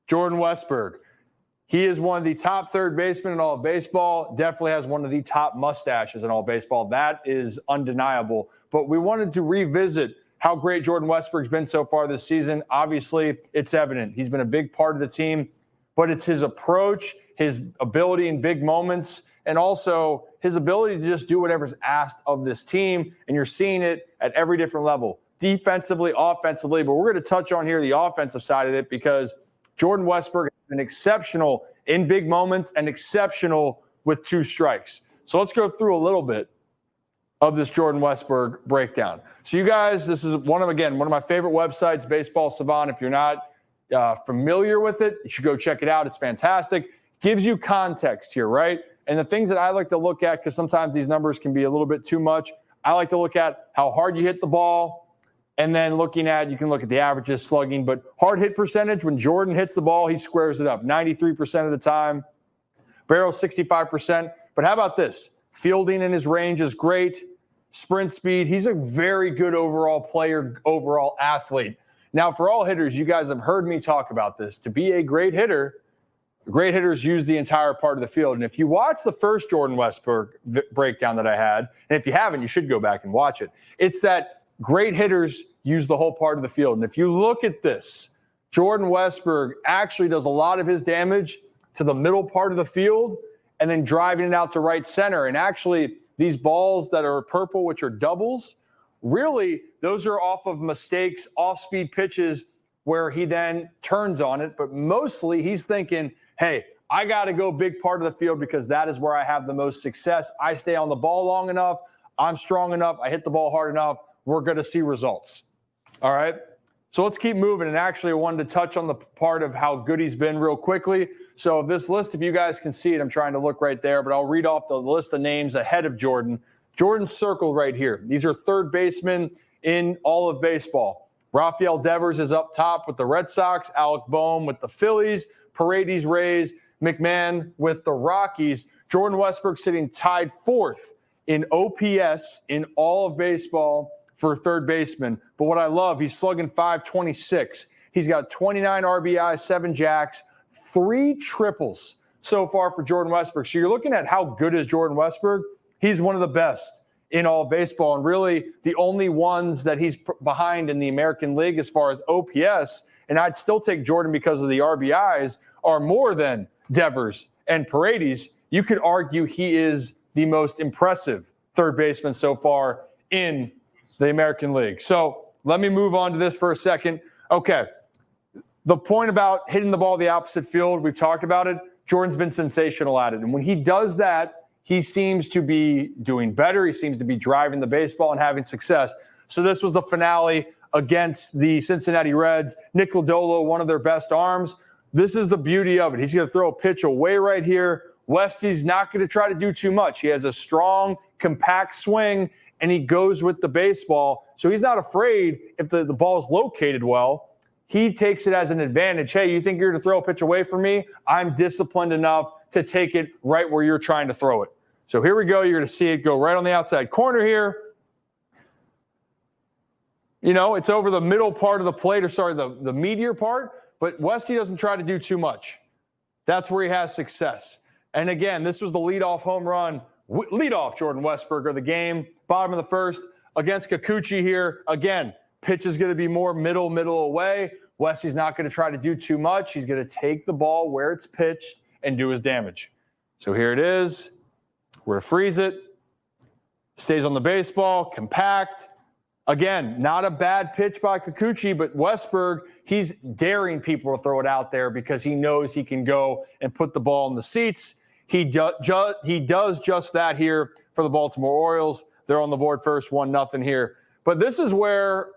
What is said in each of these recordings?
Jordan Westburg. He is one of the top third basemen in all of baseball, definitely has one of the top mustaches in all of baseball. That is undeniable. But we wanted to revisit how great Jordan Westberg's been so far this season. Obviously, it's evident. He's been a big part of the team, but it's his approach, his ability in big moments, and also his ability to just do whatever's asked of this team. And you're seeing it at every different level, defensively, offensively. But we're going to touch on here the offensive side of it because Jordan Westberg has been exceptional in big moments and exceptional with 2 strikes. So let's go through a little bit of this Jordan Westberg breakdown. So you guys, this is one of my favorite websites, Baseball Savant. If you're not familiar with it, you should go check it out. It's fantastic. Gives you context here, right? And the things that I like to look at, because sometimes these numbers can be a little bit too much, I like to look at how hard you hit the ball, and then you can look at the averages, slugging, but hard hit percentage, when Jordan hits the ball, he squares it up 93% of the time, barrel 65%. But how about this? Fielding in his range is great. Sprint speed, he's a very good overall player, overall athlete. Now, for all hitters, you guys have heard me talk about this. To be a great hitter, great hitters use the entire part of the field. And if you watch the first Jordan Westberg breakdown that I had, and if you haven't, you should go back and watch it. It's that great hitters use the whole part of the field. And if you look at this, Jordan Westberg actually does a lot of his damage to the middle part of the field and then driving it out to right center. And actually, these balls that are purple, which are doubles, really, those are off of mistakes, off-speed pitches where he then turns on it. But mostly he's thinking, hey, I got to go big part of the field because that is where I have the most success. I stay on the ball long enough. I'm strong enough. I hit the ball hard enough. We're going to see results. All right. So let's keep moving. And actually, I wanted to touch on the part of how good he's been real quickly. So this list, if you guys can see it, I'm trying to look right there, but I'll read off the list of names ahead of Jordan. Jordan's circled right here. These are third basemen in all of baseball. Rafael Devers is up top with the Red Sox, Alec Boehm with the Phillies, Paredes Rays, McMahon with the Rockies. Jordan Westberg sitting tied 4th in OPS in all of baseball for third baseman. But what I love, he's slugging .526. He's got 29 RBIs, 7 jacks, 3 triples so far for Jordan Westberg. So you're looking at how good is Jordan Westberg. He's one of the best in all of baseball, and really the only ones that he's behind in the American League as far as OPS, and I'd still take Jordan because of the RBIs, are more than Devers and Paredes. You could argue he is the most impressive third baseman so far in the American League. So let me move on to this for a second. Okay, the point about hitting the ball the opposite field, we've talked about it. Jordan's been sensational at it. And when he does that, he seems to be doing better. He seems to be driving the baseball and having success. So this was the finale against the Cincinnati Reds. Nick Lodolo, one of their best arms. This is the beauty of it. He's going to throw a pitch away right here. Westy's not going to try to do too much. He has a strong, compact swing, and he goes with the baseball. So he's not afraid if the ball is located well. He takes it as an advantage. Hey, you think you're going to throw a pitch away from me? I'm disciplined enough to take it right where you're trying to throw it. So here we go. You're going to see it go right on the outside corner here. You know, it's over the middle part of the plate, or sorry, the meatier part, but Westy doesn't try to do too much. That's where he has success. And again, this was the leadoff home run. Leadoff Jordan Westberg of the game, bottom of the first against Kikuchi here. Again, pitch is going to be more middle away. Westy's not going to try to do too much. He's going to take the ball where it's pitched and do his damage. So here it is. We're going to freeze it. Stays on the baseball, compact. Again, not a bad pitch by Kikuchi, but Westberg, he's daring people to throw it out there because he knows he can go and put the ball in the seats. He does just that here for the Baltimore Orioles. They're on the board first, 1-0 here. But this is where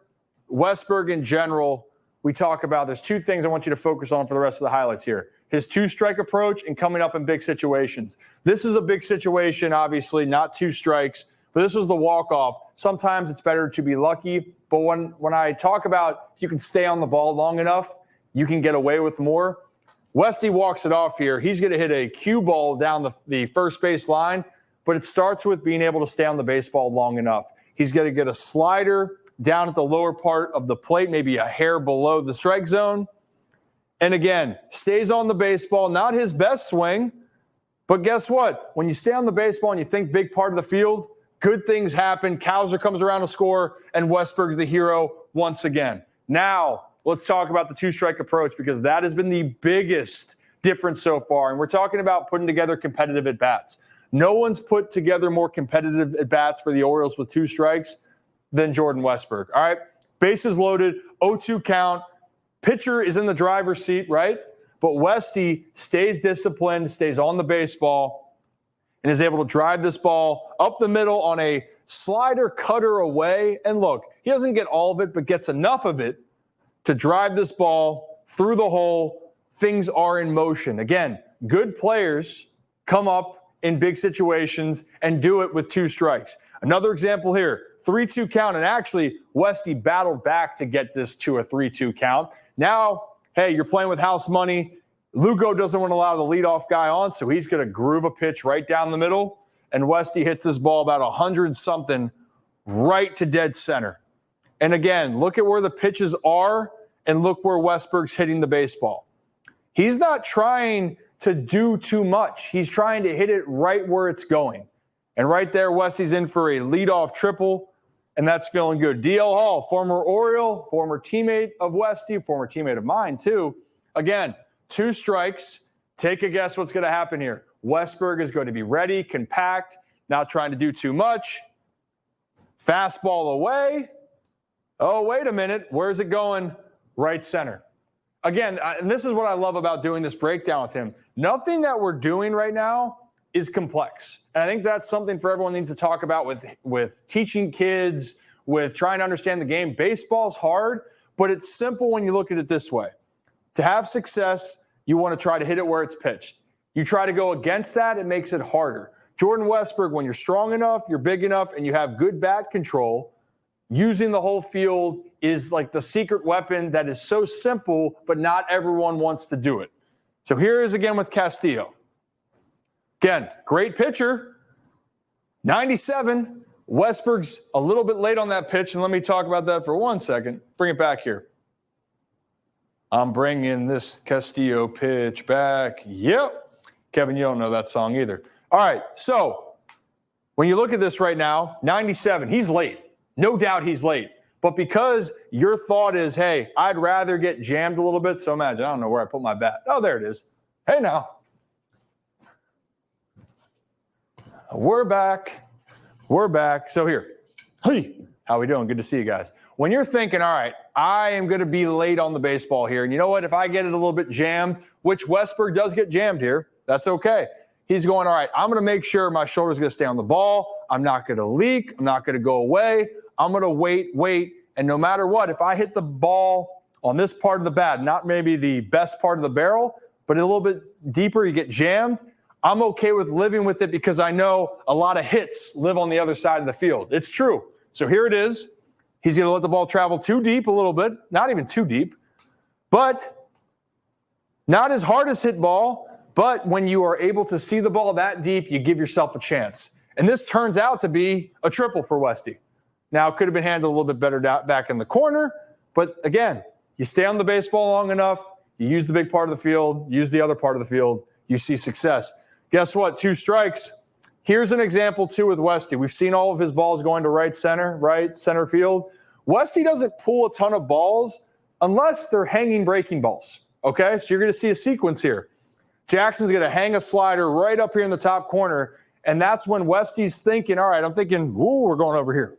Westberg in general, we talk about, there's 2 things I want you to focus on for the rest of the highlights here. His 2-strike approach and coming up in big situations. This is a big situation, obviously, not 2 strikes, but this was the walk-off. Sometimes it's better to be lucky, but when I talk about you can stay on the ball long enough, you can get away with more. Westy walks it off here. He's going to hit a cue ball down the first base line, but it starts with being able to stay on the baseball long enough. He's going to get a slider down at the lower part of the plate, maybe a hair below the strike zone, And again, stays on the baseball, not his best swing, but guess what? When you stay on the baseball and you think big part of the field, good things happen. Cowser comes around to score, and Westberg's the hero once again. Now, let's talk about the two-strike approach, because that has been the biggest difference so far. And we're talking about putting together competitive at-bats. No one's put together more competitive at-bats for the Orioles with two strikes than Jordan Westburg. All right, bases loaded, 0-2 count. Pitcher is in the driver's seat, right? But Westy stays disciplined, stays on the baseball, and is able to drive this ball up the middle on a slider cutter away. And look, he doesn't get all of it, but gets enough of it to drive this ball through the hole. Things are in motion. Again, good players come up in big situations and do it with two strikes. Another example here, 3-2 count. And actually, Westy battled back to get this to a 3-2 count. Now, hey, you're playing with house money. Lugo doesn't want to allow the leadoff guy on, so he's going to groove a pitch right down the middle. And Westy hits this ball about 100-something right to dead center. And again, look at where the pitches are and look where Westberg's hitting the baseball. He's not trying to do too much. He's trying to hit it right where it's going. And right there, Westy's in for a leadoff triple, and that's feeling good. D.L. Hall, former Oriole, former teammate of Westy, former teammate of mine too. Again, two strikes. Take a guess what's going to happen here. Westberg is going to be ready, compact, not trying to do too much. Fastball away. Oh, wait a minute. Where's it going? Right center. Again, and this is what I love about doing this breakdown with him. Nothing that we're doing right now is complex. And I think that's something for everyone needs to talk about with teaching kids, with trying to understand the game. Baseball's hard, but it's simple when you look at it this way. To have success, you want to try to hit it where it's pitched. You try to go against that, it makes it harder. Jordan Westberg, when you're strong enough, you're big enough, and you have good bat control, using the whole field is like the secret weapon that is so simple, but not everyone wants to do it. So here is again with Castillo. Again, great pitcher, 97. Westberg's a little bit late on that pitch, and let me talk about that for 1 second. Bring it back here. I'm bringing this Castillo pitch back. Yep. Kevin, you don't know that song either. All right, so when you look at this right now, 97, he's late. No doubt he's late. But because your thought is, hey, I'd rather get jammed a little bit, so imagine, I don't know where I put my bat. Oh, there it is. Hey, now. We're back. We're back. So here. Hey, how we doing? Good to see you guys. When you're thinking, all right, I am going to be late on the baseball here, and you know what? If I get it a little bit jammed, which Westberg does get jammed here, that's okay. He's going, all right, I'm going to make sure my shoulder's going to stay on the ball. I'm not going to leak. I'm not going to go away. I'm going to wait. And no matter what, if I hit the ball on this part of the bat, not maybe the best part of the barrel, but a little bit deeper, you get jammed, I'm okay with living with it because I know a lot of hits live on the other side of the field. It's true. So here it is. He's going to let the ball travel too deep a little bit, not even too deep, but not his hardest hit ball. But when you are able to see the ball that deep, you give yourself a chance. And this turns out to be a triple for Westy. Now, it could have been handled a little bit better back in the corner. But again, you stay on the baseball long enough, you use the big part of the field, use the other part of the field, you see success. Guess what? Two strikes. Here's an example, too, with Westy. We've seen all of his balls going to right center field. Westy doesn't pull a ton of balls unless they're hanging breaking balls. Okay? So you're going to see a sequence here. Jackson's going to hang a slider right up here in the top corner, and that's when Westy's thinking, all right, I'm thinking, ooh, we're going over here.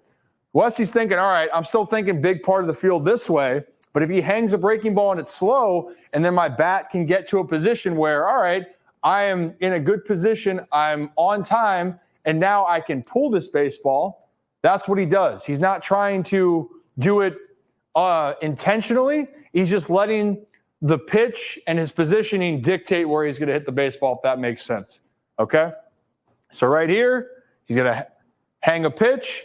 Westy's thinking, all right, I'm still thinking big part of the field this way, but if he hangs a breaking ball and it's slow, and then my bat can get to a position where, all right, I am in a good position, I'm on time, and now I can pull this baseball. That's what he does. He's not trying to do it intentionally. He's just letting the pitch and his positioning dictate where he's going to hit the baseball, if that makes sense. Okay? So right here, he's going to hang a pitch,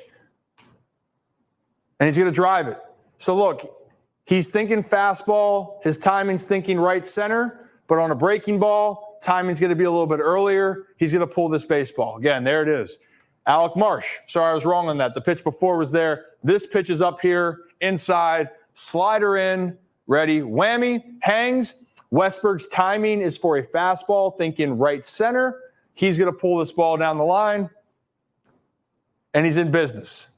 and he's going to drive it. So look, he's thinking fastball. His timing's thinking right center, but on a breaking ball, timing's going to be a little bit earlier. He's going to pull this baseball. Again, there it is. Alec Marsh. Sorry, I was wrong on that. The pitch before was there. This pitch is up here, inside. Slider in, ready. Whammy, hangs. Westberg's timing is for a fastball, thinking right center. He's going to pull this ball down the line, and he's in business.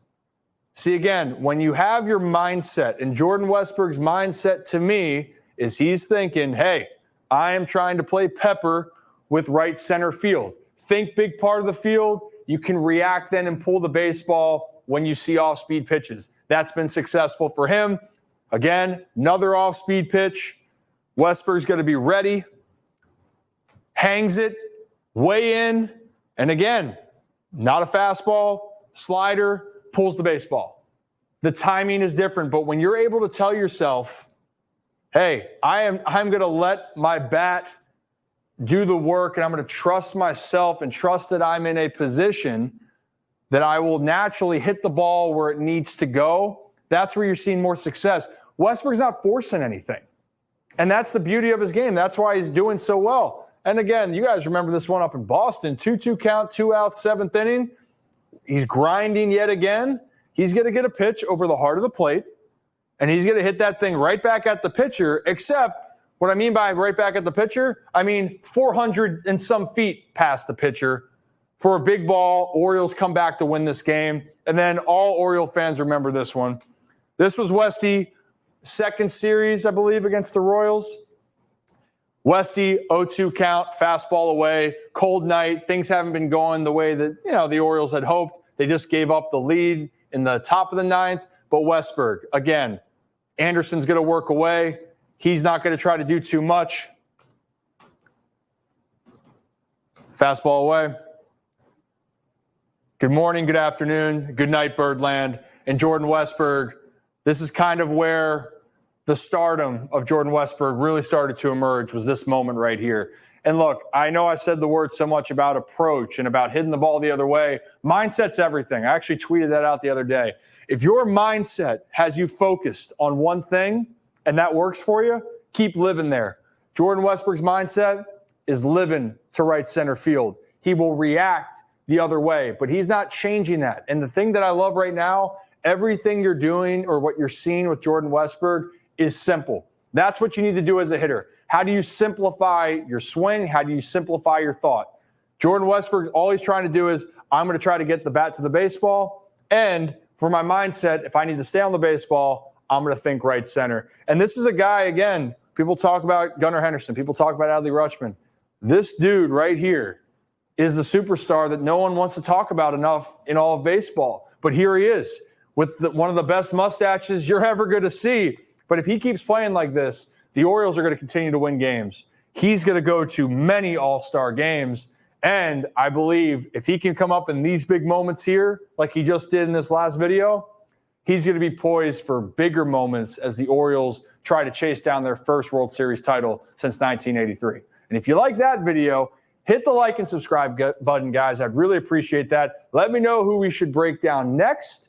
See, again, when you have your mindset, and Jordan Westberg's mindset to me is he's thinking, hey, I am trying to play pepper with right center field. Think big part of the field. You can react then and pull the baseball when you see off-speed pitches. That's been successful for him. Again, another off-speed pitch. Westberg's going to be ready. Hangs it, way in, and again, not a fastball, slider, pulls the baseball. The timing is different, but when you're able to tell yourself, hey, I'm going to let my bat do the work, and I'm going to trust myself and trust that I'm in a position that I will naturally hit the ball where it needs to go, that's where you're seeing more success. Westberg's not forcing anything, and that's the beauty of his game. That's why he's doing so well. And again, you guys remember this one up in Boston, 2-2 count, 2 outs, 7th inning. He's grinding yet again. He's going to get a pitch over the heart of the plate, and he's going to hit that thing right back at the pitcher, except what I mean by right back at the pitcher, I mean 400 and some feet past the pitcher for a big ball. Orioles come back to win this game. And then all Oriole fans remember this one. This was Westy, second series, I believe, against the Royals. Westy, 0-2 count, fastball away, cold night. Things haven't been going the way that, the Orioles had hoped. They just gave up the lead in the top of the ninth. But Westberg, again, Anderson's going to work away. He's not going to try to do too much. Fastball away. Good morning, good afternoon, good night, Birdland. And Jordan Westberg, this is kind of where the stardom of Jordan Westberg really started to emerge, was this moment right here. And look, I know I said the word so much about approach and about hitting the ball the other way. Mindset's everything. I actually tweeted that out the other day. If your mindset has you focused on one thing and that works for you, keep living there. Jordan Westberg's mindset is living to right center field. He will react the other way, but he's not changing that. And the thing that I love right now, everything you're doing or what you're seeing with Jordan Westberg is simple. That's what you need to do as a hitter. How do you simplify your swing? How do you simplify your thought? Jordan Westberg, all he's trying to do is, I'm going to try to get the bat to the baseball. And for my mindset, if I need to stay on the baseball, I'm going to think right center. And this is a guy, again, people talk about Gunnar Henderson. People talk about Adley Rutschman. This dude right here is the superstar that no one wants to talk about enough in all of baseball. But here he is with one of the best mustaches you're ever going to see. But if he keeps playing like this, the Orioles are going to continue to win games. He's going to go to many all-star games. And I believe if he can come up in these big moments here, like he just did in this last video, he's going to be poised for bigger moments as the Orioles try to chase down their first World Series title since 1983. And if you like that video, hit the like and subscribe button, guys. I'd really appreciate that. Let me know who we should break down next.